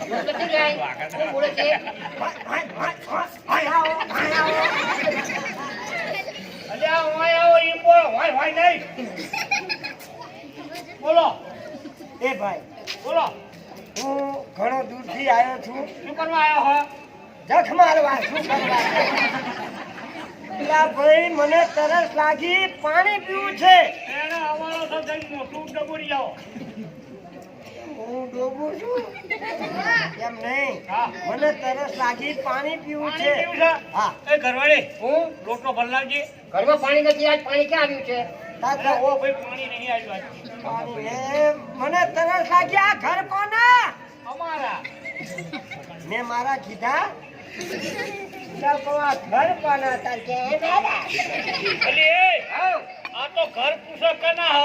કેટલી ગાય હું બોલે છે અલ્યા ઓય આવો ઈ બોલો હોય નહીં બોલો એ ભાઈ બોલો હું ઘણો દૂરથી આવ્યો છું. શું કરવા આવ્યો હો જખ મારવા શું કરવા? પેલા ભાઈ મને તરસ લાગી, પાણી પીવું છે. એને અમારો સજન મોટું ડબોરી આવો હું ડોબું છું એમ નહીં. હા મને તરસ લાગી, પાણી પીવું પાણી છે. પીવું છે હા એ ઘરવાળી હું રોટલો ભરલાવજી ઘરમાં પાણી નથી આજ પાણી ક્યાં આવ્યું છે તાતા ઓ ભાઈ પાણી નહીં આવ્યું આજ પાણી ને મને તરસ લાગી. આ ઘર કોના? અમારા મેં મારા કીધા લોકો આ ઘર કોના? તાર કે એ મેરા. અલી એ આ તો ઘર પૂછો કના હ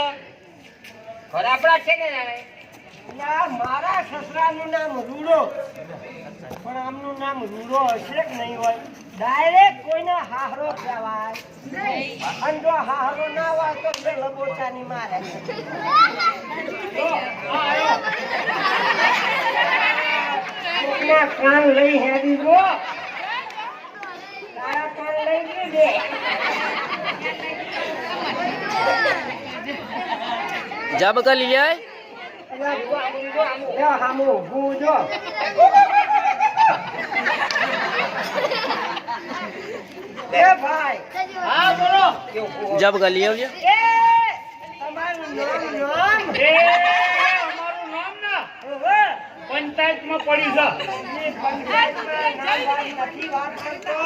ઘર આપણા છે ને જાણે ના, મારા સસરાનું નામ રૂડો, પણ આમનું નામ રૂડો હશે કે નહીં હોય? ડાયરેક્ટ કોઈને હાહરો કહેવાય. અને જો હાહરો ના હોય તો બે લબોચાની મારે. કોકના કાન લઈ હેડી જો, તારા કાન લઈ લીધે. જબ કર લીએ હામું ઊભું જો. એ ભાઈ, હા બોલો જબ કર લીએ એ તમારું નામ એ અમારું નામ ના ઓહો, પંચાયતમાં પડ્યું છે એ પંચાયતમાં નામ વાળી નથી વાત કરતો.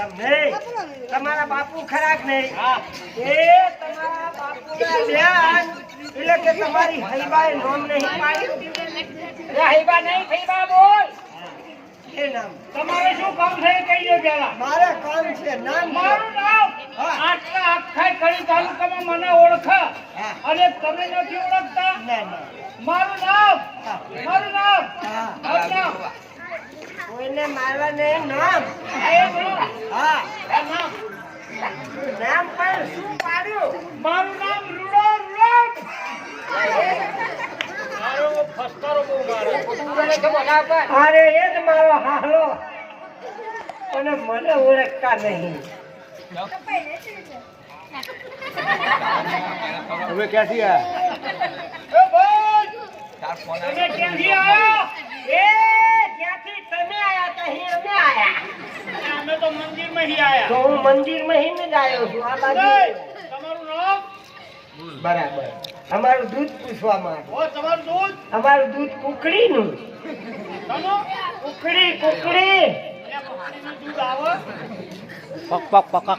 એમ નહીં. તમારા બાપુ ખરાક નહીં. હા એ તમારા બાપુના ધ્યાન એટલે કે તમારી હૈબાએ નામ નહીં પાડ્યું. હૈબા નહીં ફૈબા બોલ એ નામ તમારે શું કામ છે એ કહી દો પેલા મારે કામ છે. નામ મારું નામ હા. આટલા આખા કડી તાલુકામાં મને ઓળખા હા. અને તમે નથી ઓળખતા ના ના મારું નામ હા. મારું નામ હા. મારું નામ કોઈને મારવા નહીં. નામ આ એ નામ હા આ નામ નામ પણ શું પાડ્યું? મારું નામ રૂડો રૂડો મારો ફસ્કારો બહુ મારે મને તો મોઢા ઉપર અરે એ જ મારો હાલો, અને મને ઓળખતા નહીં. તમે ક્યાંથી આયા એ ભાઈ તમે ક્યાંથી આવ્યા એ જ્યાંથી તમે આયા ત્યાંથી અમે આયા. અમે તો મંદિરમાં હી તો આયા હું મંદિરમાં જ આવ્યો છું. આ એ, બાજુ તમારું નામ બરાબર. અમારું દૂધ પૂછવા માંગે. ઓ તમારું દૂધ અમારું દૂધ કુકડીનું. તનો કુકડી કુકડી પાણીનું દૂધ આવે પક પક પક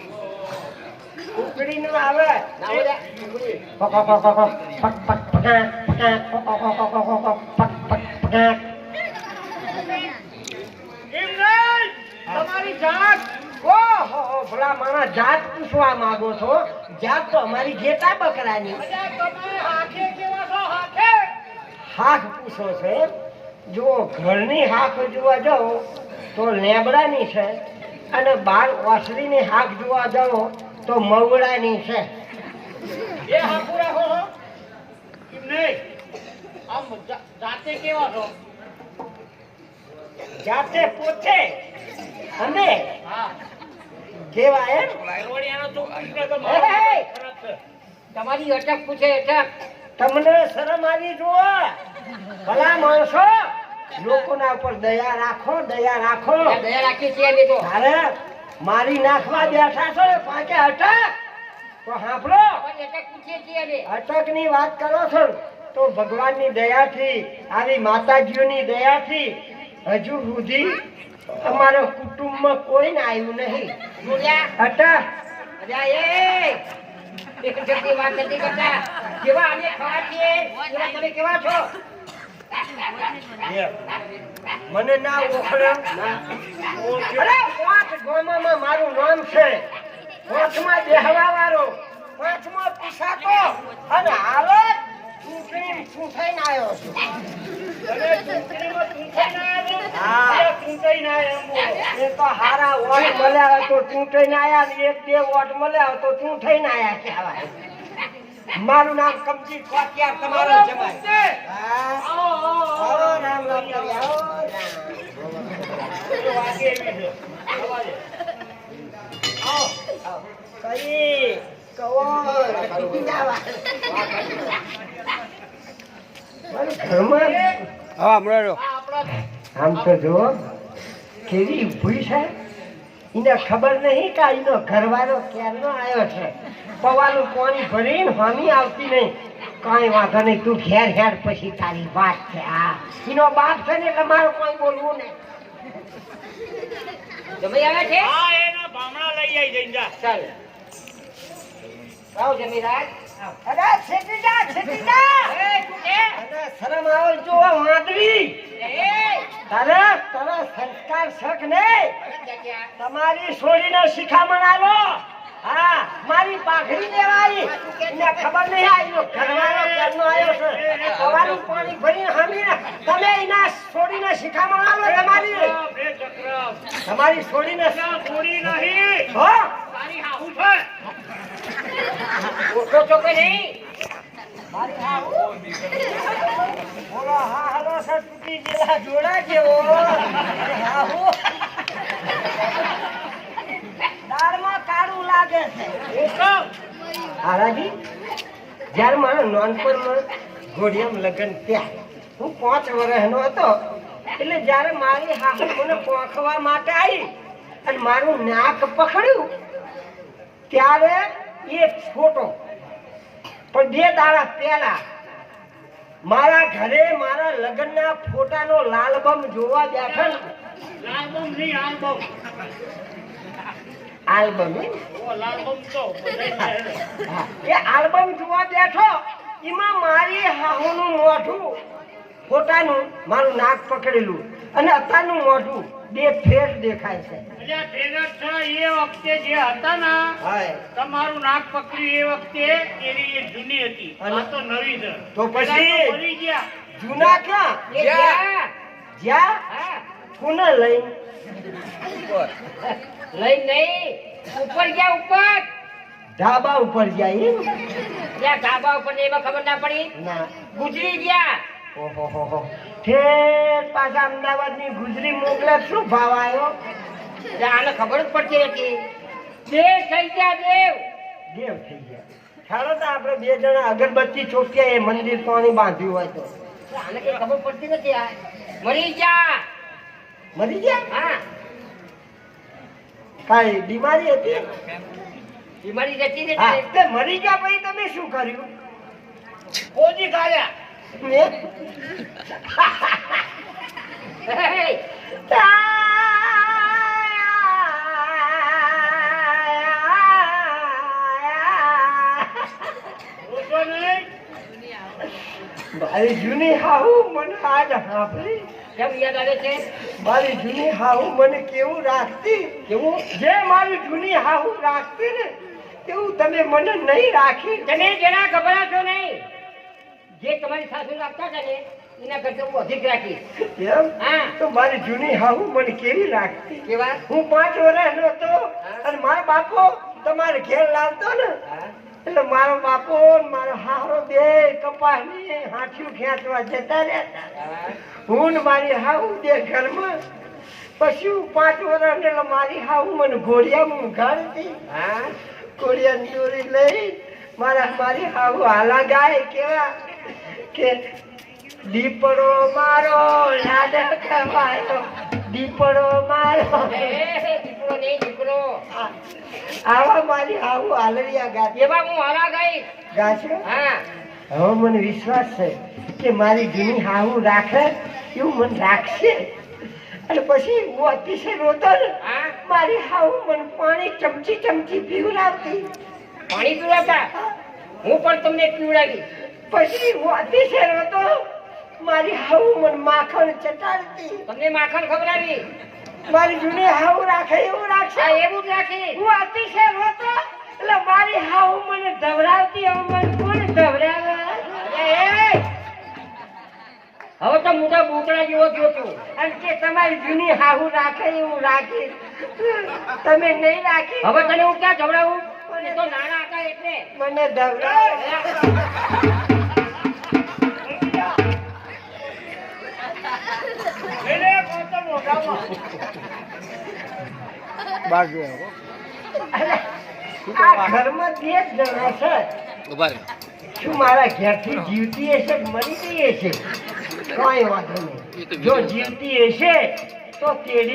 કુકડીનું આવે. ના બોલ્યા પક પક પક પક પક પક પક. એમ નહીં તમારી જાત ઓહો, ભલા મારા જાત પૂછવા માંગો છો? જાત તો અમારી ઘેટા બકરાની. અલ્યા તમે હાથે કેવા છો હાથે હાથ પૂછો છે? જો ઘરની હાથ જોવા જાઓ તો લેબડાની છે, અને બાર ઓસરીની હાથ જોવા જાઓ તો મવડાની છે. એ હાકુ રાખો છો એમ નહીં આમ જાતે કેવા છો જાતે પોતે અમે હા કેવા એમ? રોડિયાનો તો કૃષ્ણ તો હે, મારો હે. ખરાબ છે તમારી અટક પૂછે અટક તમને શરમ આવી જુઓ? ભલા માણસો, લોકોના ઉપર દયા રાખો, દયા રાખો. ત્યાં દયા રાખી છીએ અમે તો તારે મારી નાખવા બેઠા છો ને પાકે અટક તો સાંભળો. તમારી અટક પૂછીએ છીએ અમે અટકની વાત કરો છો ને, તો ભગવાનની દયાથી, આવી માતાજીઓની દયાથી હજુ સુધી અમારા કુટુંબમાં કોઈને આવ્યું નહીં. બોલ્યા અટક અલ્યા એ એક જગ્યાએ વાત નથી કરતા જેવા અમે ખવા છીએ એવા તમે કેવા છો મને ના ઓળખ્યો. અરે પાંચ ગામમાં મારું નામ છે, પાંચમાં બેહવા વાળો, પાંચમાં પૂછાતો, અને હાલત ચૂંટણી ચૂંટાઈને આવ્યો છું. તમે ચૂંટણીમાં ચૂંટાઈને આવ્યા છો? હા. એ ચૂંટાઈને આવ્યા એમ બોલો. એ તો હારા વોટ મળ્યા હોય તો ચૂંટાઈને આવ્યા, ને એક બે વોટ મળ્યા હોય તો ચૂંટાઈને આવ્યા કહેવાય. મારું નામ કમજી ખોટિયાર તમારો જમાય. હા. આવો, આવો, આવો. આવો રામ રામ કરી આવો. દે થવા દે આવો કઈ કવર મારે ઘરમાં હા હમણાં આ આપણા આમ તો જો કેવી ઊભી છે એને ખબર નહીં કે એનો ઘરવાળો ક્યારનો આવ્યો છે પવાનું પાણી ભરીને હામી આવતી નહીં કાંઈ વાંધો નહીં તું ઘેર ઘેર પછી તારી વાત છે આ એનો બાપ છે ને એટલે મારું કોઈ બોલવું નહીં જમી આવે છે આ એના ભામણા લઈ આવી જઈને જા ચાલ આવો જમીરાજ અરે છેટી જા એ તું કે અરે શરમ આવે જો આ વાંદરી એ તારા સંસ્કાર શક નહીં ક્યાં તમારી છોડીને શિખામણ આલો હા મારી પાઘડી લેવાઈ એને ખબર નહીં આવીનો ઘરવાળો ક્યારનો આવ્યો છે સવારનું પાણી ભરીને હામીને તમે એના છોડીને શિખામણ આલો તમારી છોડીને થોડી નહીં હો તારી હાહુ છે ઓછો છો કે નહીં મારી હાહુ બોલો હા હાલો સર તૂટી ગયેલા જોડા જેવો હાહુ દાળમાં કાળું લાગે છે હારાજી જ્યારે મારા નાનપણમાં ઘોડિયામાં લગ્ન થયા હું 5 વર્ષનો હતો એટલે જ્યારે મારી હાહુ મને પોંખવા માટે આવી અને મારું નાક પકડ્યું ત્યારે એક ફોટો પણ 2 દાડા પહેલા મારા ઘરે મારા લગ્નના ફોટાનો લાલબમ જોવા બેઠા ને લાલબમ નહીં આલબમ આલ્બમ ઓ લાલબમ તો બધાય હા, એ આલ્બમ જોવા બેઠો એમાં મારી હાહુનું મોઢું ફોટાનું મારું નાક પકડેલું અને અત્યારનું મોઢું 2 ફેર દેખાય છે એટલે આ ટ્રેનર છે એ વખતે જે હતા ને હાય તમારું નાક પકડ્યું એ વખતે એની એ જૂની હતી અને આ તો નવી છે તો પછી? પેલા તો મરી ગયા જૂના ક્યાં એ જ્યાં જ્યાં હા કોને લઈ લઈ નહીં ઉપર ગયા ઉપર ધાબા ઉપર જાય એમ ત્યાં ધાબા ઉપર ને એમાં ખબર ના પડી ના ગુજરી ગયા ઓહો હો હો ઠેર પાછા અમદાવાદની ગુજરી મોકલે શું ભાવ આવ્યો એટલે આને ખબર જ પડતી નથી દેવ થઈ ગયા દેવ દેવ થઈ ગયા ચાલો તો આપણે 2 જણા અગરબત્તી ચોક્યા એ મંદિર પાણી બાંધ્યું હોય તો આને કઈ ખબર પડતી નથી આ મરી જા મરી ગયા હા કાંઈ બીમારી હતી બીમારી જતી હા નથી તે મરી ગયા પછી તમે શું કર્યું ખોજી કાઢ્યા મેં? હે, રોજો નહીં મારી જૂની હાહુ મને આજ સાંભળી કેમ યાદ આવે છે મારી જૂની હાહુ મને કેવું રાખતી કેવું જે મારી જૂની હાહુ રાખતી ને એવું તમે મને નહીં રાખી તમે જરા ગભરાશો નહીં જે તમારી સાસુ રાખતા હતા ને એના કરતા હું અધિક રાખી એમ હા તો મારી જૂની હાહુ મને કેવી રાખતી કેવા હું 5 વર્ષનો હતો અને મારો બાપો તમારે ઘેર લાવતો ને હા એટલે મારો બાપો ને મારો હારો બે કપાસની હાથિયું ખેંચવા જતા રહેતા હા. હું ને મારી હાહુ બે ઘરમાં પછી હું 5 વર્ષ એટલે મારી હાહુ મને ઘોડિયામાં ઉઘાડતી હા ઘોડિયાની દોરી લઈ મારી હાહુ હાલા ગાય કેવા કે દીપડો મારો લાડ ખવાયો દીપડો મારો દીકરો નહીં દીકરો આવા મારી હાહુ હાલરિયા ગાતી એવા હું હારા ગઈ ગાશે હા હવે મને વિશ્વાસ છે કે મારી જૂની હાહુ રાખે એવું મને રાખશે અને પછી હું અતિશય રોતો ને હા મારી હાહુ મને પાણી ચમચી ચમચી પીવડાવતી પાણી પીવડાવતા હું પણ તમને પીવડાવી પછી હું અતિશય રોતો મારી હાહુ મને માખણ ચટાડતી તમને માખણ ખવડાવી મારી જૂની હાહુ રાખે એવું રાખશે હા એવું જ રાખી હું અતિશય રોતો એટલે મારી હાહુ મને ધવરાવતી હવે મને કોણ ધવરાવે એ, હવે તો મોટા બૂટડા જેવો થયો છું અને કે તમારી જૂની હાહુ રાખે એવું રાખી તમે નહીં રાખી હવે તને હું ક્યાં જવડાવું એ તો નાના હતા એટલે મને ધવરાવે એને કોતો મોઢામાં बाहर जो है અરે, આ ઘરમાં 2 જ જણા છે. उभा रे શું મારા ઘેરથી જીવતી હશે કે મરી ગઈ હશે? કાંઈ વાંધો નહીં. જો જીવતી હશે તો તેડી